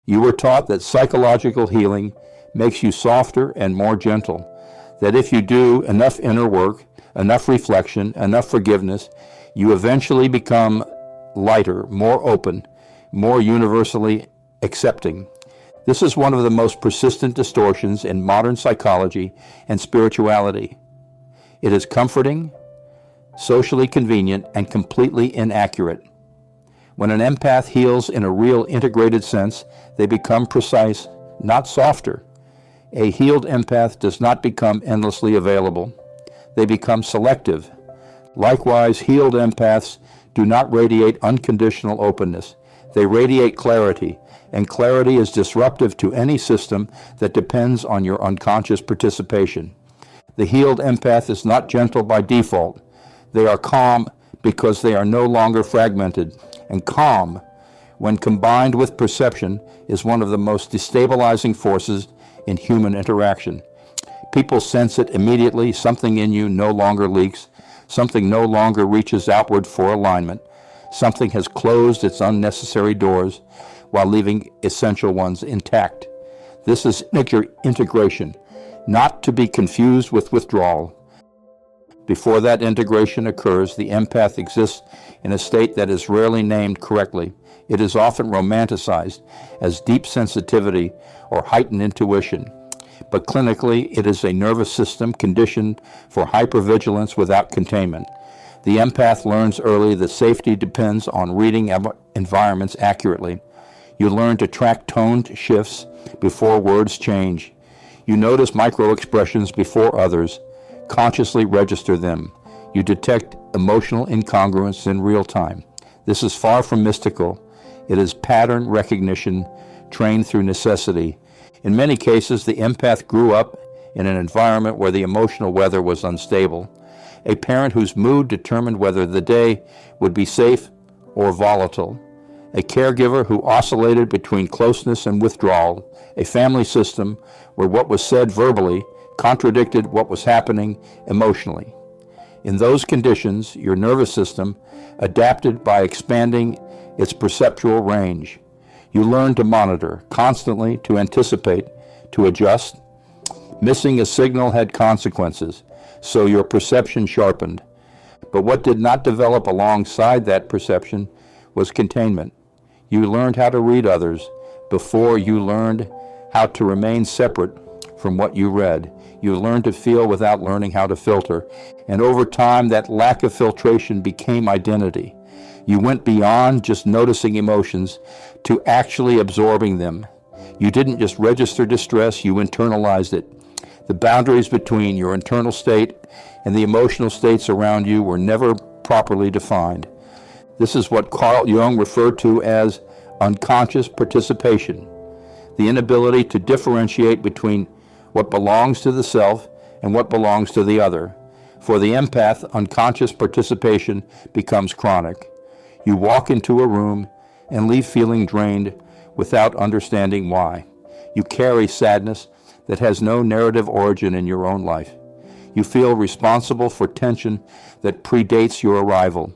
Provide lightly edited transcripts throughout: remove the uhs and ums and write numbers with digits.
You were taught that psychological healing makes you softer and more gentle, that if you do enough inner work, enough reflection, enough forgiveness, you eventually become lighter, more open, more universally accepting. This is one of the most persistent distortions in modern psychology and spirituality. It is comforting, socially convenient, and completely inaccurate. When an empath heals in a real integrated sense, they become precise, not softer. A healed empath does not become endlessly available. They become selective. Likewise, healed empaths do not radiate unconditional openness. They radiate clarity, and clarity is disruptive to any system that depends on your unconscious participation. The healed empath is not gentle by default. They are calm because they are no longer fragmented. And calm, when combined with perception, is one of the most destabilizing forces in human interaction. People sense it immediately. Something in you no longer leaks. Something no longer reaches outward for alignment. Something has closed its unnecessary doors while leaving essential ones intact. This is integration, not to be confused with withdrawal. Before that integration occurs, the empath exists in a state that is rarely named correctly. It is often romanticized as deep sensitivity or heightened intuition. But clinically, it is a nervous system conditioned for hypervigilance without containment. The empath learns early that safety depends on reading environments accurately. You learn to track toned shifts before words change. You notice micro-expressions before others. Consciously register them. You detect emotional incongruence in real time. This is far from mystical. It is pattern recognition trained through necessity. In many cases, the empath grew up in an environment where the emotional weather was unstable. A parent whose mood determined whether the day would be safe or volatile. A caregiver who oscillated between closeness and withdrawal. A family system where what was said verbally contradicted what was happening emotionally. In those conditions, your nervous system adapted by expanding its perceptual range. You learn to monitor, constantly to anticipate, to adjust. Missing a signal had consequences, so your perception sharpened. But what did not develop alongside that perception was containment. You learned how to read others before you learned how to remain separate from what you read. You learned to feel without learning how to filter. And over time, that lack of filtration became identity. You went beyond just noticing emotions to actually absorbing them. You didn't just register distress, you internalized it. The boundaries between your internal state and the emotional states around you were never properly defined. This is what Carl Jung referred to as unconscious participation, the inability to differentiate between what belongs to the self and what belongs to the other. For the empath, unconscious participation becomes chronic. You walk into a room and leave feeling drained without understanding why. You carry sadness that has no narrative origin in your own life. You feel responsible for tension that predates your arrival.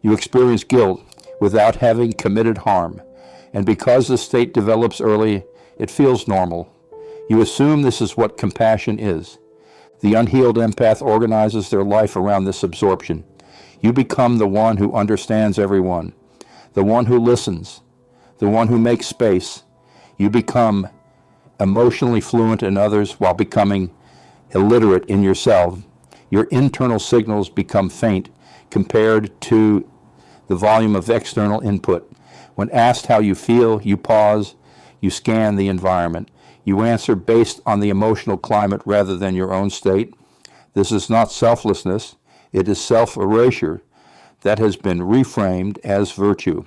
You experience guilt without having committed harm. And because the state develops early, it feels normal. You assume this is what compassion is. The unhealed empath organizes their life around this absorption. You become the one who understands everyone, the one who listens, the one who makes space. You become emotionally fluent in others while becoming illiterate in yourself. Your internal signals become faint compared to the volume of external input. When asked how you feel, you pause, you scan the environment. You answer based on the emotional climate rather than your own state. This is not selflessness, it is self-erasure that has been reframed as virtue.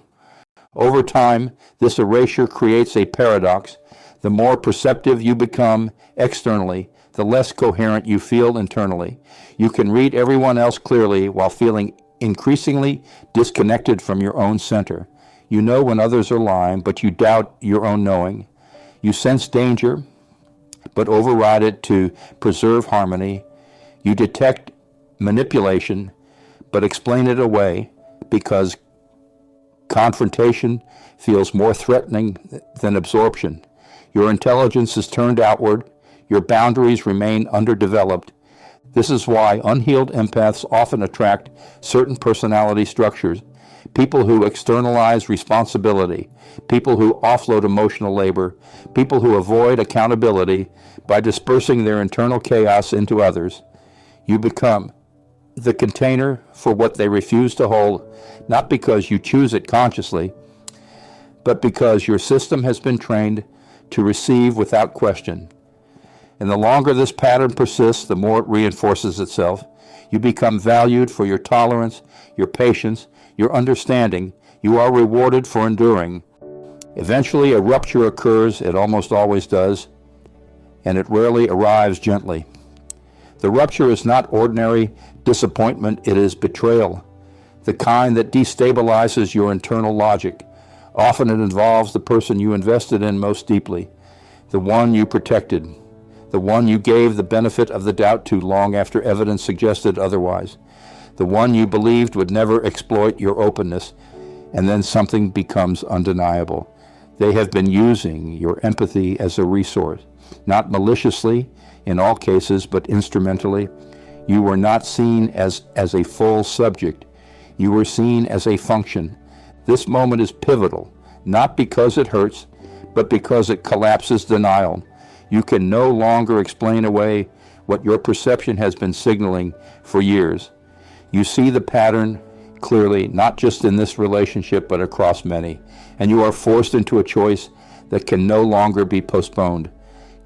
Over time, this erasure creates a paradox. The more perceptive you become externally, the less coherent you feel internally. You can read everyone else clearly while feeling increasingly disconnected from your own center. You know when others are lying, but you doubt your own knowing. You sense danger, but override it to preserve harmony. You detect manipulation, but explain it away because Confrontation feels more threatening than absorption. Your intelligence is turned outward. Your boundaries remain underdeveloped. This is why unhealed empaths often attract certain personality structures. People who externalize responsibility, people who offload emotional labor, people who avoid accountability by dispersing their internal chaos into others. You become the container for what they refuse to hold, not because you choose it consciously, but because your system has been trained to receive without question. And the longer this pattern persists, the more it reinforces itself. You become valued for your tolerance, your patience, your understanding. You are rewarded for enduring. Eventually, a rupture occurs. It almost always does, and it rarely arrives gently. The rupture is not ordinary disappointment, it is betrayal, the kind that destabilizes your internal logic. Often it involves the person you invested in most deeply, the one you protected, the one you gave the benefit of the doubt to long after evidence suggested otherwise, the one you believed would never exploit your openness, and then something becomes undeniable. They have been using your empathy as a resource, not maliciously in all cases, but instrumentally. You were not seen as a full subject. You were seen as a function. This moment is pivotal, not because it hurts, but because it collapses denial. You can no longer explain away what your perception has been signaling for years. You see the pattern clearly, not just in this relationship, but across many, and you are forced into a choice that can no longer be postponed.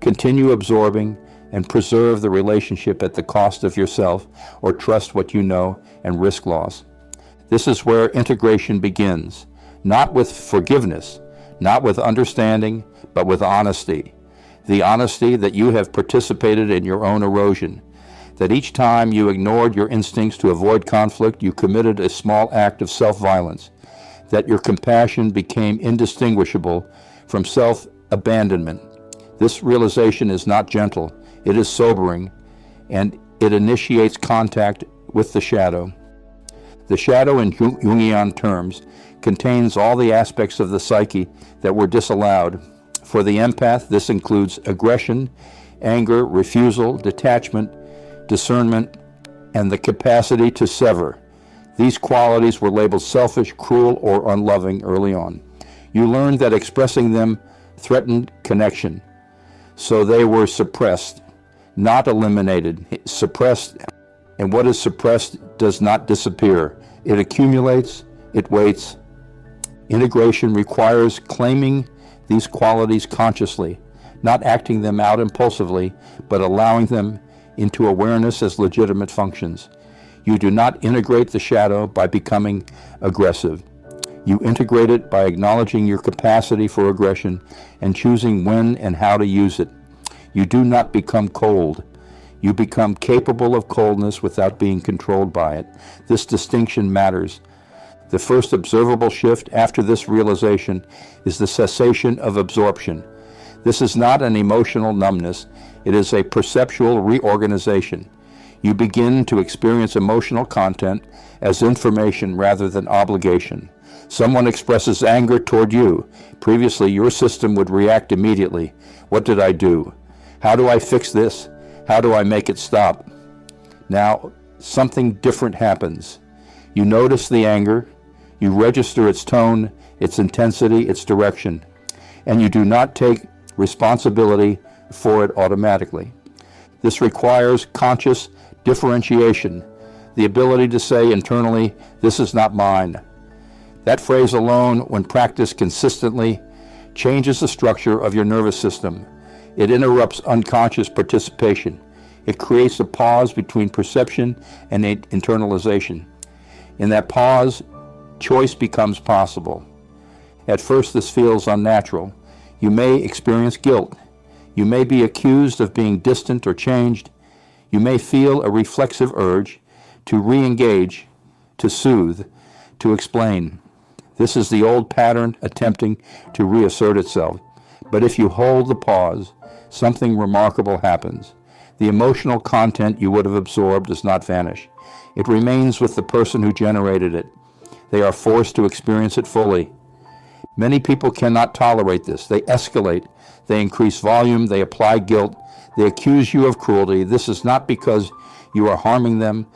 Continue absorbing and preserve the relationship at the cost of yourself, or trust what you know and risk loss. This is where integration begins, not with forgiveness, not with understanding, but with honesty. The honesty that you have participated in your own erosion, that each time you ignored your instincts to avoid conflict, you committed a small act of self-violence, that your compassion became indistinguishable from self-abandonment. This realization is not gentle, it is sobering, and it initiates contact with the shadow. The shadow, in Jungian terms, contains all the aspects of the psyche that were disallowed. For the empath, this includes aggression, anger, refusal, detachment, discernment, and the capacity to sever. These qualities were labeled selfish, cruel, or unloving early on. You learned that expressing them threatened connection, so they were suppressed, not eliminated. Suppressed, and what is suppressed does not disappear. It accumulates, it waits. Integration requires claiming these qualities consciously, not acting them out impulsively, but allowing them into awareness as legitimate functions. You do not integrate the shadow by becoming aggressive. You integrate it by acknowledging your capacity for aggression and choosing when and how to use it. You do not become cold. You become capable of coldness without being controlled by it. This distinction matters. The first observable shift after this realization is the cessation of absorption. This is not an emotional numbness. It is a perceptual reorganization. You begin to experience emotional content as information rather than obligation. Someone expresses anger toward you. Previously, your system would react immediately. What did I do? How do I fix this? How do I make it stop? Now, something different happens. You notice the anger, you register its tone, its intensity, its direction, and you do not take responsibility for it automatically. This requires conscious differentiation, the ability to say internally, "This is not mine." That phrase alone, when practiced consistently, changes the structure of your nervous system. It interrupts unconscious participation. It creates a pause between perception and internalization. In that pause, choice becomes possible. At first, this feels unnatural. You may experience guilt. You may be accused of being distant or changed. You may feel a reflexive urge to re-engage, to soothe, to explain. This is the old pattern attempting to reassert itself. But if you hold the pause, something remarkable happens. The emotional content you would have absorbed does not vanish. It remains with the person who generated it. They are forced to experience it fully. Many people cannot tolerate this. They escalate. They increase volume. They apply guilt. They accuse you of cruelty. This is not because you are harming them.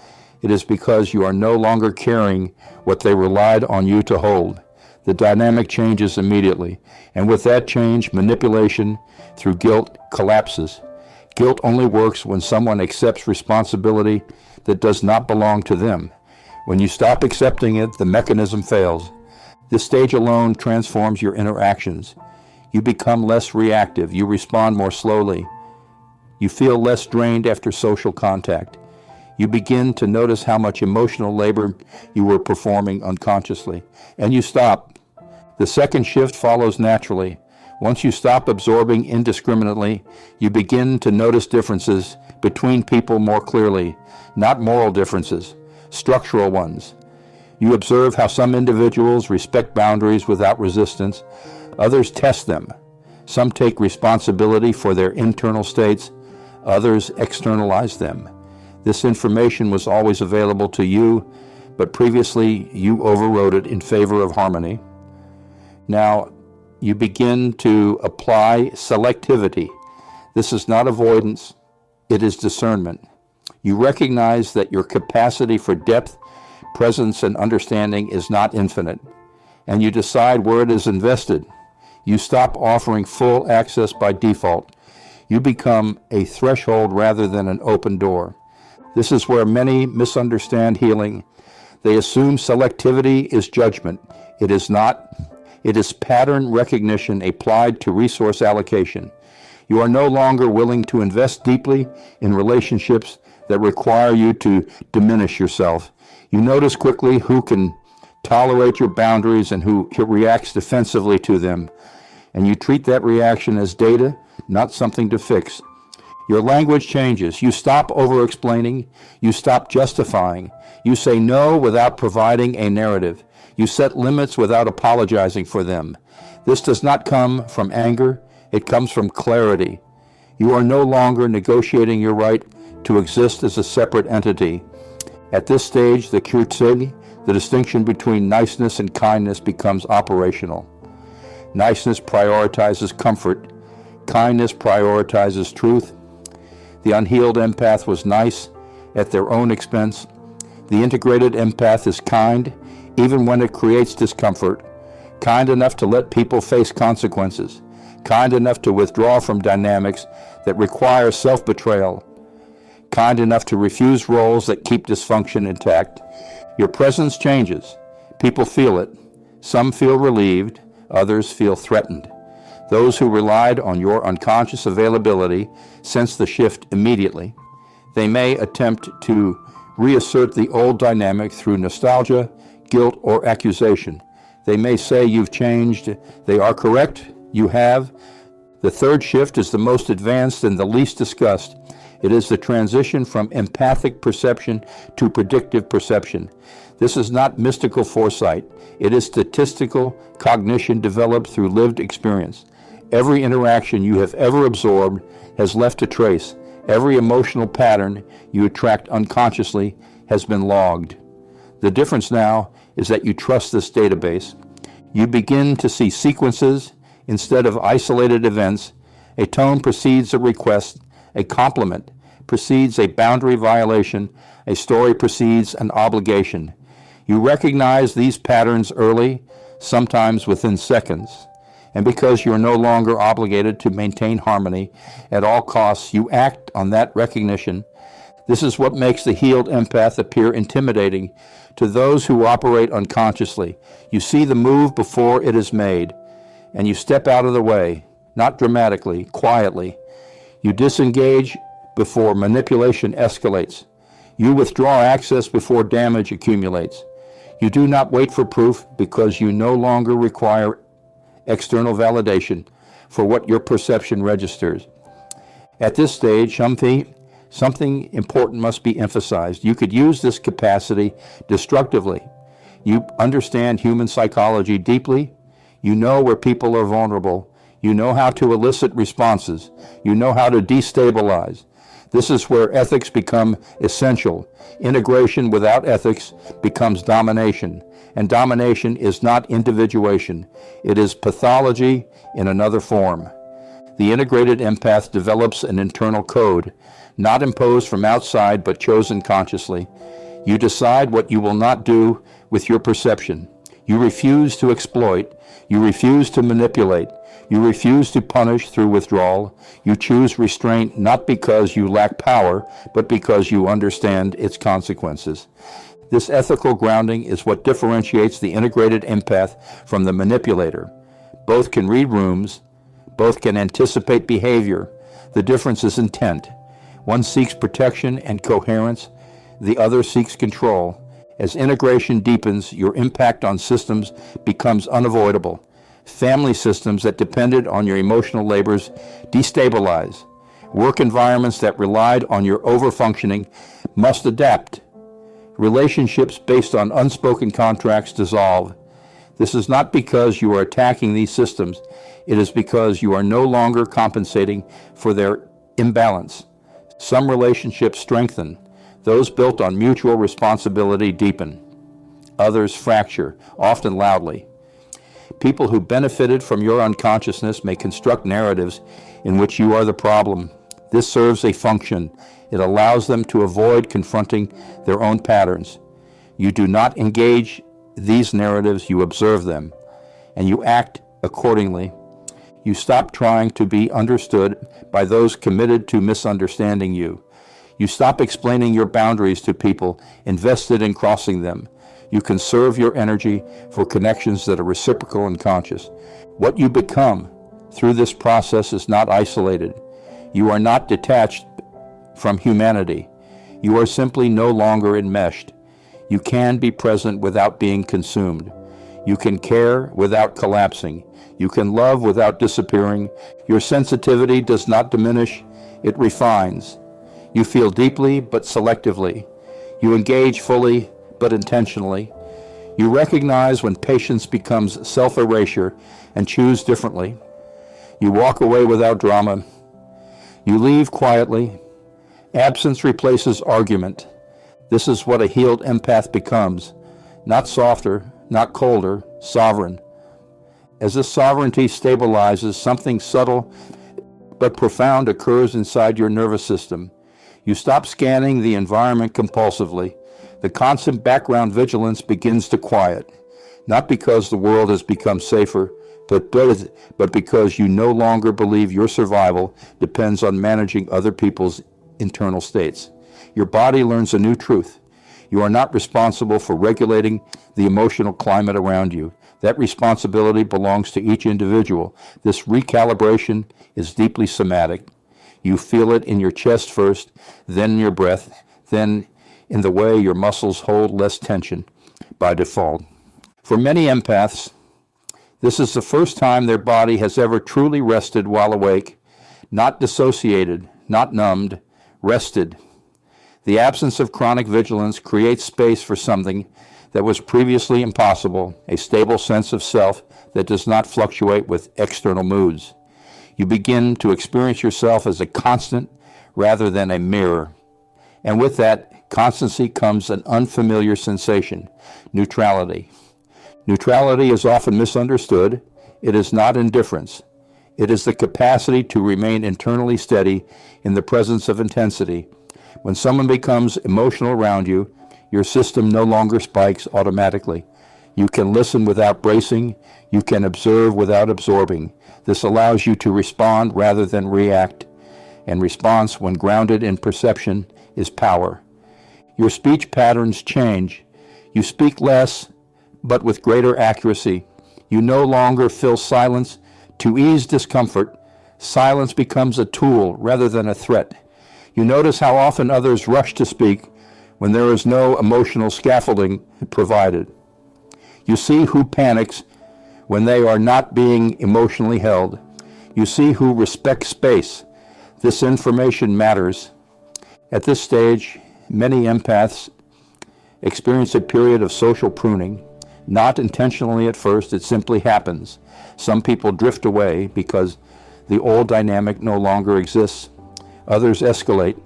It is because you are no longer carrying what they relied on you to hold. The dynamic changes immediately. And with that change, manipulation through guilt collapses. Guilt only works when someone accepts responsibility that does not belong to them. When you stop accepting it, the mechanism fails. This stage alone transforms your interactions. You become less reactive. You respond more slowly. You feel less drained after social contact. You begin to notice how much emotional labor you were performing unconsciously, and you stop. The second shift follows naturally. Once you stop absorbing indiscriminately, you begin to notice differences between people more clearly, not moral differences, structural ones. You observe how some individuals respect boundaries without resistance. Others test them. Some take responsibility for their internal states. Others externalize them. This information was always available to you, but previously you overrode it in favor of harmony. Now you begin to apply selectivity. This is not avoidance, it is discernment. You recognize that your capacity for depth, presence, and understanding is not infinite, and you decide where it is invested. You stop offering full access by default. You become a threshold rather than an open door. This is where many misunderstand healing. They assume selectivity is judgment. It is not. It is pattern recognition applied to resource allocation. You are no longer willing to invest deeply in relationships that require you to diminish yourself. You notice quickly who can tolerate your boundaries and who reacts defensively to them. And you treat that reaction as data, not something to fix. Your language changes. You stop over-explaining. You stop justifying. You say no without providing a narrative. You set limits without apologizing for them. This does not come from anger. It comes from clarity. You are no longer negotiating your right to exist as a separate entity. At this stage, the Kurtzig, the distinction between niceness and kindness, becomes operational. Niceness prioritizes comfort. Kindness prioritizes truth. The unhealed empath was nice at their own expense. The integrated empath is kind, even when it creates discomfort. Kind enough to let people face consequences. Kind enough to withdraw from dynamics that require self-betrayal. Kind enough to refuse roles that keep dysfunction intact. Your presence changes. People feel it. Some feel relieved. Others feel threatened. Those who relied on your unconscious availability sense the shift immediately. They may attempt to reassert the old dynamic through nostalgia, guilt, or accusation. They may say you've changed. They are correct. You have. The third shift is the most advanced and the least discussed. It is the transition from empathic perception to predictive perception. This is not mystical foresight. It is statistical cognition developed through lived experience. Every interaction you have ever absorbed has left a trace. Every emotional pattern you attract unconsciously has been logged. The difference now is that you trust this database. You begin to see sequences instead of isolated events. A tone precedes a request. A compliment precedes a boundary violation. A story precedes an obligation. You recognize these patterns early, sometimes within seconds. And because you're no longer obligated to maintain harmony at all costs, you act on that recognition. This is what makes the healed empath appear intimidating to those who operate unconsciously. You see the move before it is made, and you step out of the way, not dramatically, quietly. You disengage before manipulation escalates. You withdraw access before damage accumulates. You do not wait for proof because you no longer require external validation for what your perception registers. At this stage, something important must be emphasized. You could use this capacity destructively. You understand human psychology deeply. You know where people are vulnerable. You know how to elicit responses. You know how to destabilize. This is where ethics become essential. Integration without ethics becomes domination, and domination is not individuation. It is pathology in another form. The integrated empath develops an internal code, not imposed from outside but chosen consciously. You decide what you will not do with your perception. You refuse to exploit. You refuse to manipulate. You refuse to punish through withdrawal. You choose restraint not because you lack power, but because you understand its consequences. This ethical grounding is what differentiates the integrated empath from the manipulator. Both can read rooms. Both can anticipate behavior. The difference is intent. One seeks protection and coherence. The other seeks control. As integration deepens, your impact on systems becomes unavoidable. Family systems that depended on your emotional labors destabilize. Work environments that relied on your overfunctioning must adapt. Relationships based on unspoken contracts dissolve. This is not because you are attacking these systems. It is because you are no longer compensating for their imbalance. Some relationships strengthen. Those built on mutual responsibility deepen. Others fracture, often loudly. People who benefited from your unconsciousness may construct narratives in which you are the problem. This serves a function. It allows them to avoid confronting their own patterns. You do not engage these narratives, you observe them, and you act accordingly. You stop trying to be understood by those committed to misunderstanding you. You stop explaining your boundaries to people invested in crossing them. You conserve your energy for connections that are reciprocal and conscious. What you become through this process is not isolated. You are not detached from humanity. You are simply no longer enmeshed. You can be present without being consumed. You can care without collapsing. You can love without disappearing. Your sensitivity does not diminish, it refines. You feel deeply but selectively. You engage fully but intentionally. You recognize when patience becomes self-erasure and choose differently. You walk away without drama. You leave quietly. Absence replaces argument. This is what a healed empath becomes. Not softer, not colder, sovereign. As this sovereignty stabilizes, something subtle but profound occurs inside your nervous system. You stop scanning the environment compulsively. The constant background vigilance begins to quiet, not because the world has become safer, but because you no longer believe your survival depends on managing other people's internal states. Your body learns a new truth. You are not responsible for regulating the emotional climate around you. That responsibility belongs to each individual. This recalibration is deeply somatic. You feel it in your chest first, then in your breath, then in the way your muscles hold less tension by default. For many empaths, this is the first time their body has ever truly rested while awake, not dissociated, not numbed, rested. The absence of chronic vigilance creates space for something that was previously impossible, a stable sense of self that does not fluctuate with external moods. You begin to experience yourself as a constant rather than a mirror. And with that constancy comes an unfamiliar sensation, neutrality. Neutrality is often misunderstood. It is not indifference. It is the capacity to remain internally steady in the presence of intensity. When someone becomes emotional around you, your system no longer spikes automatically. You can listen without bracing. You can observe without absorbing. This allows you to respond rather than react. And response, when grounded in perception, is power. Your speech patterns change. You speak less, but with greater accuracy. You no longer fill silence to ease discomfort. Silence becomes a tool rather than a threat. You notice how often others rush to speak when there is no emotional scaffolding provided. You see who panics when they are not being emotionally held. You see who respects space. This information matters. At this stage, many empaths experience a period of social pruning. Not intentionally at first, it simply happens. Some people drift away because the old dynamic no longer exists. Others escalate.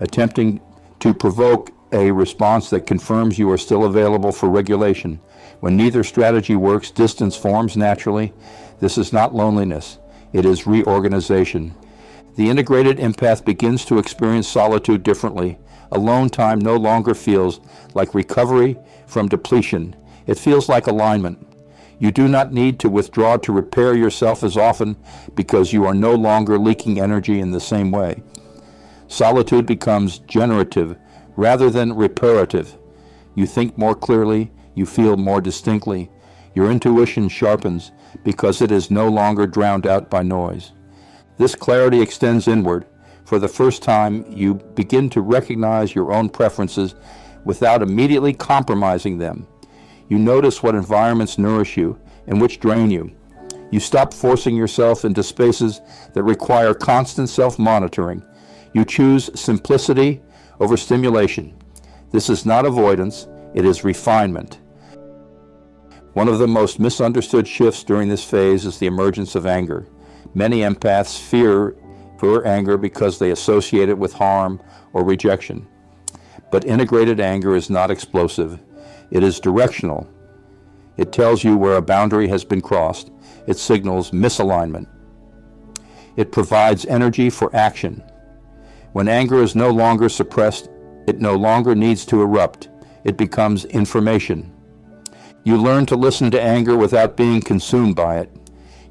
attempting to provoke a response that confirms you are still available for regulation. When neither strategy works, distance forms naturally. This is not loneliness, it is reorganization. The integrated empath begins to experience solitude differently. Alone time no longer feels like recovery from depletion. It feels like alignment. You do not need to withdraw to repair yourself as often because you are no longer leaking energy in the same way. Solitude becomes generative rather than reparative. You think more clearly, you feel more distinctly. Your intuition sharpens because it is no longer drowned out by noise. This clarity extends inward. For the first time, you begin to recognize your own preferences without immediately compromising them. You notice what environments nourish you and which drain you. You stop forcing yourself into spaces that require constant self-monitoring. You choose simplicity over stimulation. This is not avoidance, it is refinement. One of the most misunderstood shifts during this phase is the emergence of anger. Many empaths fear anger because they associate it with harm or rejection. But integrated anger is not explosive. It is directional. It tells you where a boundary has been crossed. It signals misalignment. It provides energy for action. When anger is no longer suppressed, it no longer needs to erupt. It becomes information. You learn to listen to anger without being consumed by it.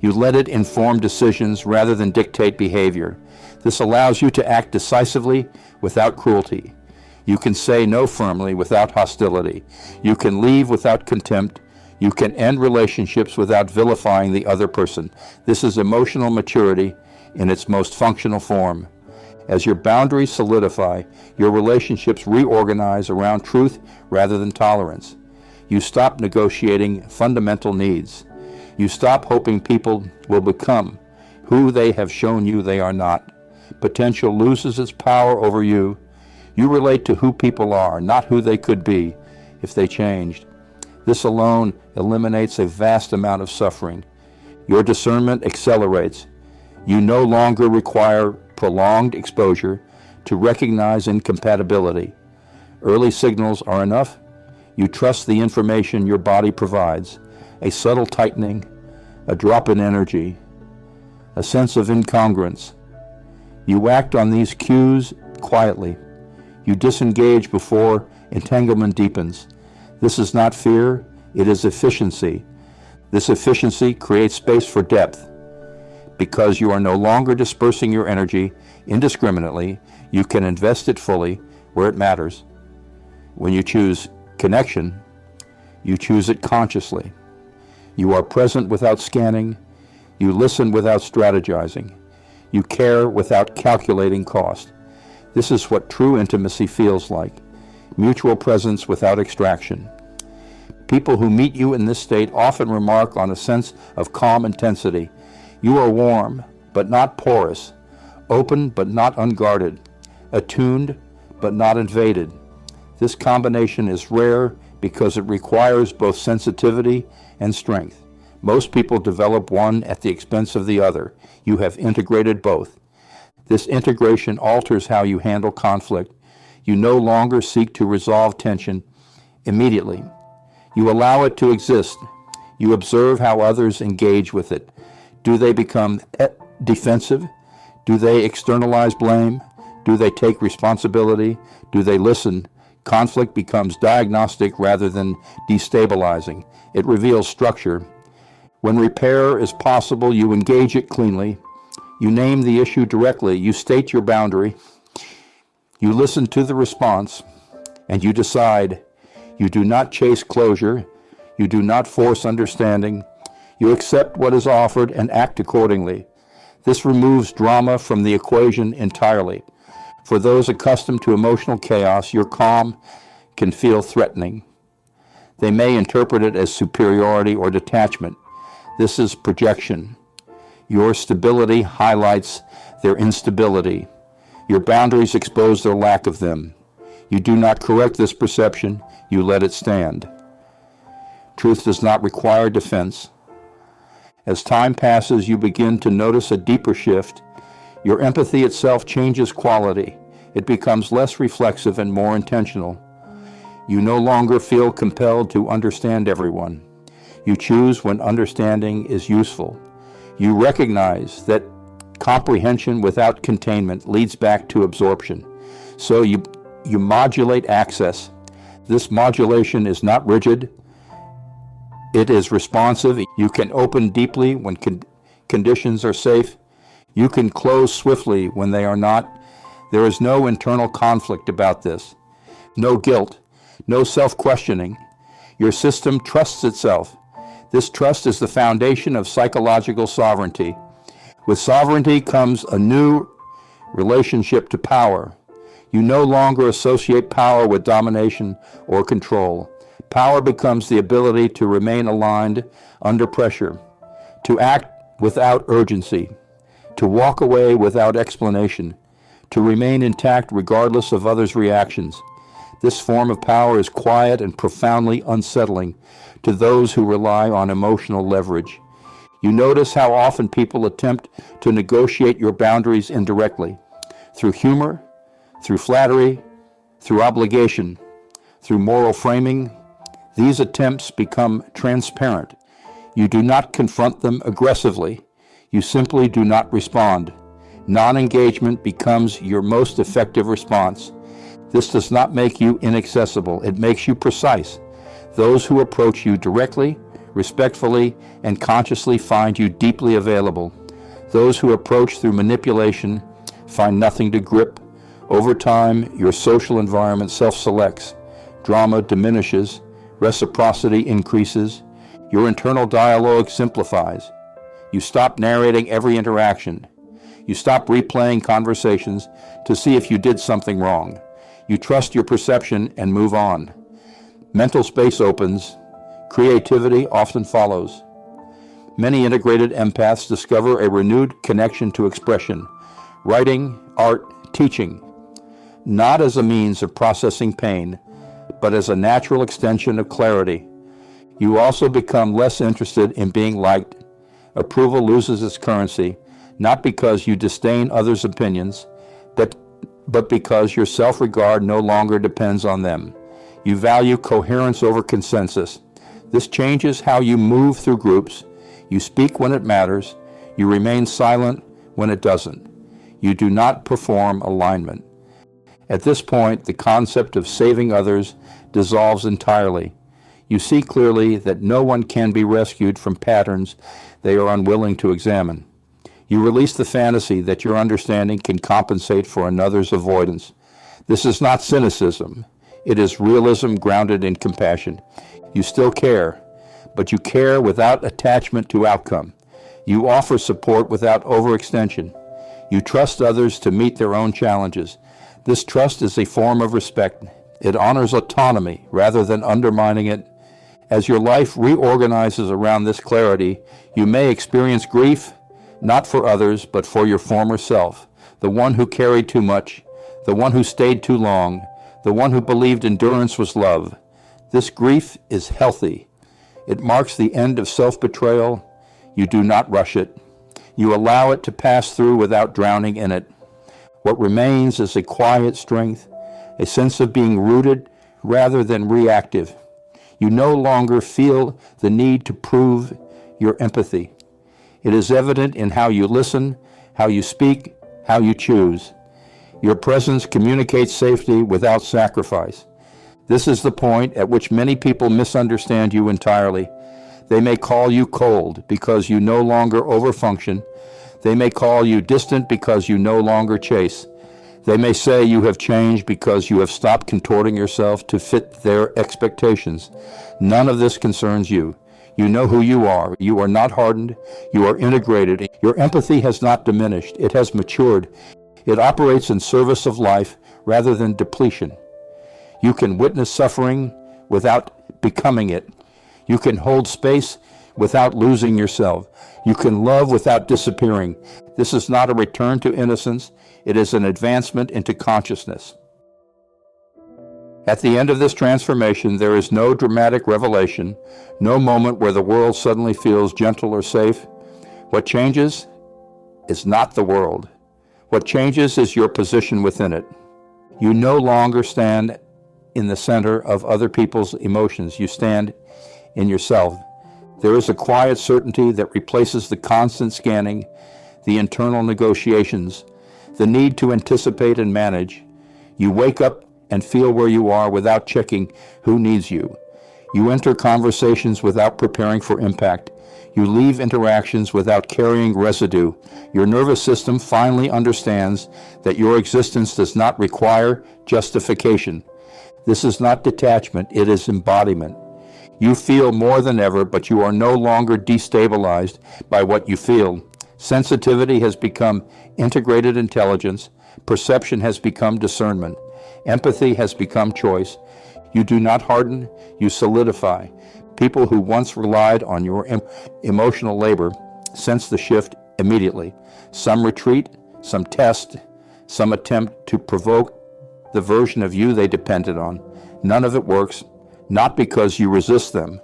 You let it inform decisions rather than dictate behavior. This allows you to act decisively without cruelty. You can say no firmly without hostility. You can leave without contempt. You can end relationships without vilifying the other person. This is emotional maturity in its most functional form. As your boundaries solidify, your relationships reorganize around truth rather than tolerance. You stop negotiating fundamental needs. You stop hoping people will become who they have shown you they are not. Potential loses its power over you. You relate to who people are, not who they could be if they changed. This alone eliminates a vast amount of suffering. Your discernment accelerates. You no longer require prolonged exposure to recognize incompatibility. Early signals are enough. You trust the information your body provides. A subtle tightening, a drop in energy, a sense of incongruence. You act on these cues quietly. You disengage before entanglement deepens. This is not fear, it is efficiency. This efficiency creates space for depth. Because you are no longer dispersing your energy indiscriminately, you can invest it fully where it matters. When you choose connection, you choose it consciously. You are present without scanning. You listen without strategizing. You care without calculating cost. This is what true intimacy feels like. Mutual presence without extraction. People who meet you in this state often remark on a sense of calm intensity. You are warm, but not porous. Open, but not unguarded. Attuned, but not invaded. This combination is rare because it requires both sensitivity and strength. Most people develop one at the expense of the other. You have integrated both. This integration alters how you handle conflict. You no longer seek to resolve tension immediately. You allow it to exist. You observe how others engage with it. Do they become defensive? Do they externalize blame? Do they take responsibility? Do they listen? Conflict becomes diagnostic rather than destabilizing. It reveals structure. When repair is possible, you engage it cleanly. You name the issue directly. You state your boundary. You listen to the response, and you decide. You do not chase closure. You do not force understanding. You accept what is offered and act accordingly. This removes drama from the equation entirely. For those accustomed to emotional chaos, your calm can feel threatening. They may interpret it as superiority or detachment. This is projection. Your stability highlights their instability. Your boundaries expose their lack of them. You do not correct this perception, you let it stand. Truth does not require defense. As time passes, you begin to notice a deeper shift. Your empathy itself changes quality. It becomes less reflexive and more intentional. You no longer feel compelled to understand everyone. You choose when understanding is useful. You recognize that comprehension without containment leads back to absorption. So you modulate access. This modulation is not rigid. It is responsive. You can open deeply when conditions are safe. You can close swiftly when they are not. There is no internal conflict about this. No guilt. No self-questioning. Your system trusts itself. This trust is the foundation of psychological sovereignty. With sovereignty comes a new relationship to power. You no longer associate power with domination or control. Power becomes the ability to remain aligned under pressure, to act without urgency, to walk away without explanation, to remain intact regardless of others' reactions. This form of power is quiet and profoundly unsettling to those who rely on emotional leverage. You notice how often people attempt to negotiate your boundaries indirectly, through humor, through flattery, through obligation, through moral framing. These attempts become transparent. You do not confront them aggressively. You simply do not respond. Non-engagement becomes your most effective response. This does not make you inaccessible. It makes you precise. Those who approach you directly, respectfully, and consciously find you deeply available. Those who approach through manipulation find nothing to grip. Over time, your social environment self-selects. Drama diminishes. Reciprocity increases. Your internal dialogue simplifies. You stop narrating every interaction. You stop replaying conversations to see if you did something wrong. You trust your perception and move on. Mental space opens. Creativity often follows. Many integrated empaths discover a renewed connection to expression, writing, art, teaching, not as a means of processing pain, but as a natural extension of clarity. You also become less interested in being liked. Approval loses its currency, not because you disdain others' opinions, but because your self-regard no longer depends on them. You value coherence over consensus. This changes how you move through groups. You speak when it matters. You remain silent when it doesn't. You do not perform alignment. At this point, the concept of saving others dissolves entirely. You see clearly that no one can be rescued from patterns they are unwilling to examine. You release the fantasy that your understanding can compensate for another's avoidance. This is not cynicism. It is realism grounded in compassion. You still care, but you care without attachment to outcome. You offer support without overextension. You trust others to meet their own challenges. This trust is a form of respect. It honors autonomy rather than undermining it. As your life reorganizes around this clarity, you may experience grief, not for others, but for your former self, the one who carried too much, the one who stayed too long, the one who believed endurance was love. This grief is healthy. It marks the end of self-betrayal. You do not rush it. You allow it to pass through without drowning in it. What remains is a quiet strength, a sense of being rooted rather than reactive. You no longer feel the need to prove your empathy. It is evident in how you listen, how you speak, how you choose. Your presence communicates safety without sacrifice. This is the point at which many people misunderstand you entirely. They may call you cold because you no longer overfunction. They may call you distant because you no longer chase. They may say you have changed because you have stopped contorting yourself to fit their expectations. None of this concerns you. You know who you are. You are not hardened. You are integrated. Your empathy has not diminished. It has matured. It operates in service of life rather than depletion. You can witness suffering without becoming it. You can hold space without losing yourself. You can love without disappearing. This is not a return to innocence. It is an advancement into consciousness. At the end of this transformation, there is no dramatic revelation, no moment where the world suddenly feels gentle or safe. What changes is not the world. What changes is your position within it. You no longer stand in the center of other people's emotions. You stand in yourself. There is a quiet certainty that replaces the constant scanning, the internal negotiations, the need to anticipate and manage. You wake up and feel where you are without checking who needs you. You enter conversations without preparing for impact. You leave interactions without carrying residue. Your nervous system finally understands that your existence does not require justification. This is not detachment, it is embodiment. You feel more than ever, but you are no longer destabilized by what you feel. Sensitivity has become integrated intelligence. Perception has become discernment. Empathy has become choice. You do not harden, you solidify. People who once relied on your emotional labor sense the shift immediately. Some retreat, some test, some attempt to provoke the version of you they depended on. None of it works, not because you resist them,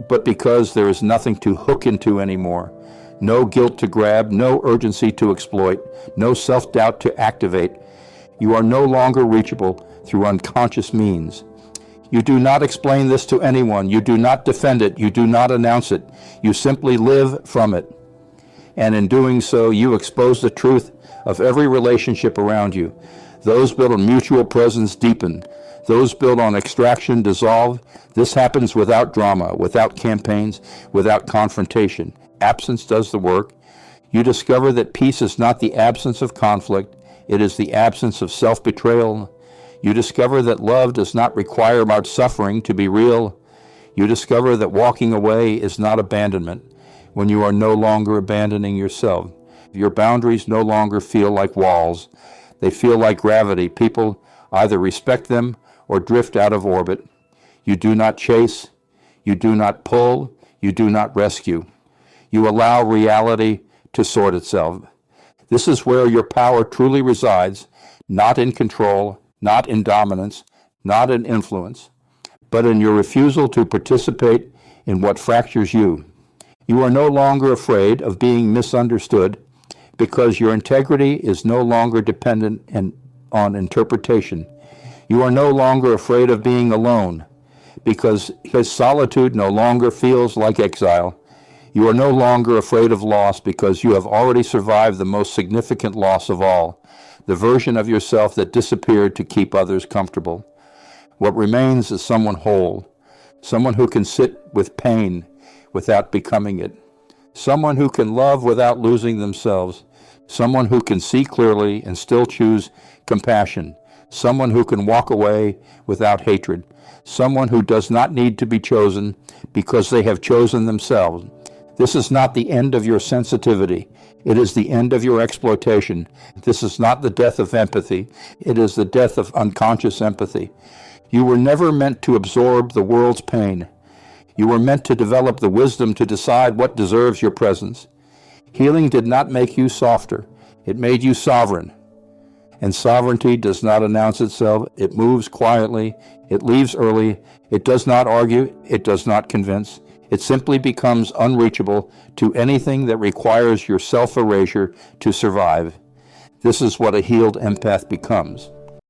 but because there is nothing to hook into anymore. No guilt to grab, no urgency to exploit, no self-doubt to activate. You are no longer reachable through unconscious means. You do not explain this to anyone. You do not defend it. You do not announce it. You simply live from it. And in doing so, you expose the truth of every relationship around you. Those built on mutual presence deepen. Those built on extraction dissolve. This happens without drama, without campaigns, without confrontation. Absence does the work. You discover that peace is not the absence of conflict. It is the absence of self-betrayal. You discover that love does not require much suffering to be real. You discover that walking away is not abandonment when you are no longer abandoning yourself. Your boundaries no longer feel like walls. They feel like gravity. People either respect them or drift out of orbit. You do not chase. You do not pull. You do not rescue. You allow reality to sort itself. This is where your power truly resides, not in control, not in dominance, not in influence, but in your refusal to participate in what fractures you. You are no longer afraid of being misunderstood because your integrity is no longer dependent on interpretation. You are no longer afraid of being alone because solitude no longer feels like exile. You are no longer afraid of loss because you have already survived the most significant loss of all, the version of yourself that disappeared to keep others comfortable. What remains is someone whole, someone who can sit with pain without becoming it, someone who can love without losing themselves, someone who can see clearly and still choose compassion, someone who can walk away without hatred, someone who does not need to be chosen because they have chosen themselves. This is not the end of your sensitivity. It is the end of your exploitation. This is not the death of empathy. It is the death of unconscious empathy. You were never meant to absorb the world's pain. You were meant to develop the wisdom to decide what deserves your presence. Healing did not make you softer. It made you sovereign. And sovereignty does not announce itself. It moves quietly. It leaves early. It does not argue. It does not convince. It simply becomes unreachable to anything that requires your self-erasure to survive. This is what a healed empath becomes.